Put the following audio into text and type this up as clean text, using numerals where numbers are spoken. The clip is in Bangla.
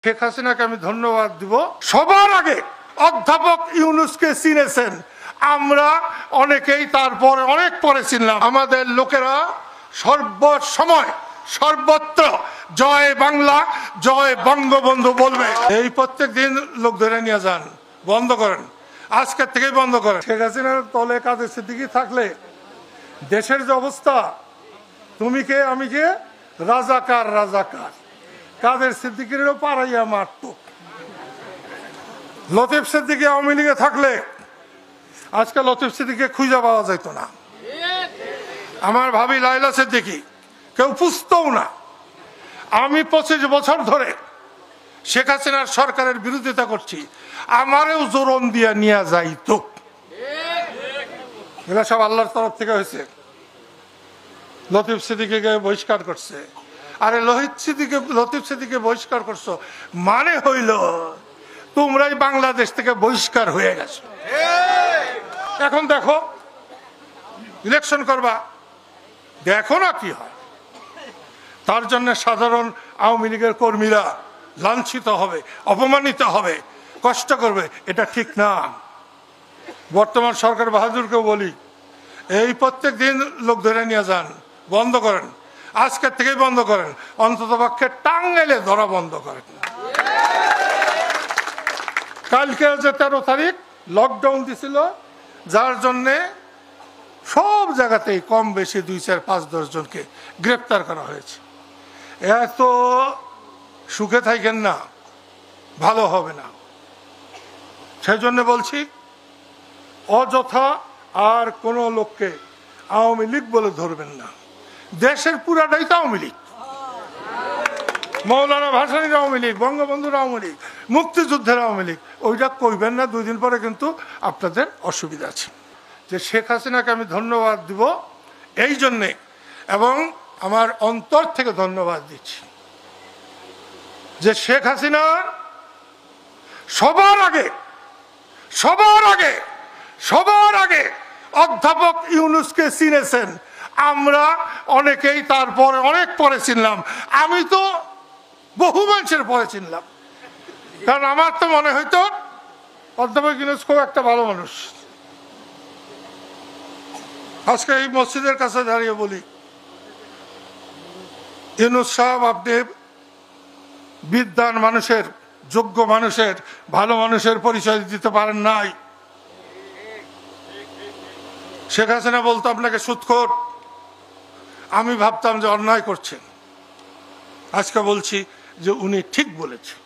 শেখ হাসিনাকে আমি ধন্যবাদ দিব। সবার আগে অধ্যাপক ইউনূসকে চিনেছেন, আমরা অনেকেই তারপরে অনেক পরে চিনলাম। আমাদের লোকেরা সর্বসময় সর্বত্র জয় বাংলা জয় বঙ্গবন্ধু বলবে। এই প্রত্যেক দিন লোক ধরে নিয়ে যান, বন্ধ করেন, আজকের থেকেই বন্ধ করেন। শেখ হাসিনার তলে কাদের সিদ্দিকী থাকলে দেশের যে অবস্থা, তুমি কে আমি কে, রাজাকার রাজাকার। কাদের সিদ্দিকীরও পাড়াইয়া মারত। লতিফ সিদ্দিকী আওয়ামী লীগে থাকলে আজকে লতিফ সিদ্দিকীকে খুঁজে পাওয়া যেত না। আমার ভাবি লাইলা সিদ্দিকী কেউ পুষতও না। আমি 25 বছর ধরে শেখ হাসিনার সরকারের বিরোধিতা করছি, আমারেও জোরন দিয়া নিয়ে যাইত। এগুলো সব আল্লাহর তরফ থেকে হয়েছে। লতিফ সিদ্দিকীকে বহিষ্কার করছে। আরে লতিফ সিদ্দিকীকে বহিষ্কার করছো মানে হইল তোমরাই বাংলাদেশ থেকে বহিষ্কার হয়ে গেছো। এখন দেখো ইলেকশন করবা, দেখো না কি হয়। তার জন্য সাধারণ আওয়ামী লীগের কর্মীরা লাঞ্ছিত হবে, অপমানিত হবে, কষ্ট করবে, এটা ঠিক না। বর্তমান সরকার বাহাদুরকেও বলি, এই প্রত্যেক দিন লোক ধরে নিয়ে যান, বন্ধ করেন, আজকের থেকেই বন্ধ করেন। অন্তত পক্ষে টাঙ্গাইলে ধরা বন্ধ করেন। কালকে যে 13 তারিখ লকডাউন দিছিল, যার জন্যে সব জায়গাতেই কম বেশি 2, 4, 5, 10 জনকে গ্রেপ্তার করা হয়েছে। এত সুখে থাকেন না, ভালো হবে না। সেই জন্য বলছি, অযথা আর কোন লোককে আওয়ামী লীগ বলে ধরবেন না। দেশের পুরাটাই তো আওয়ামী লীগ। মৌলানা ভাসানীর আওয়ামী লীগ, বঙ্গবন্ধুর আওয়ামী লীগ, মুক্তিযুদ্ধের আওয়ামী লীগ, ওইটা কইবেন না। 2 দিন পরে কিন্তু আপনাদের অসুবিধা আছে। যে শেখ হাসিনাকে আমি ধন্যবাদ দিব এই জন্যে, এবং আমার অন্তর থেকে ধন্যবাদ দিচ্ছি যে শেখ হাসিনা সবার আগে অধ্যাপক ইউনূসকে চিনেছেন, আমরা অনেকেই তারপরে অনেক পরে চিনলাম। আমি তো বহু মানুষের পরে চিনলাম, কারণ আমার তো মনে হইতো অধ্যাপক ইউনূস খুব একটা ভালো মানুষ। আজকে এই মসজিদের কাছে দাঁড়িয়ে বলি, ইউনূস সাহেব, আপনি বিদ্বান মানুষের, যোগ্য মানুষের, ভালো মানুষের পরিচয় দিতে পারেন নাই। শেখ হাসিনা বলতো আপনাকে সুদখোর, আমি ভাবতাম যে অন্যায় করছেন। আজকে বলছি যে উনি ঠিক বলেছেন।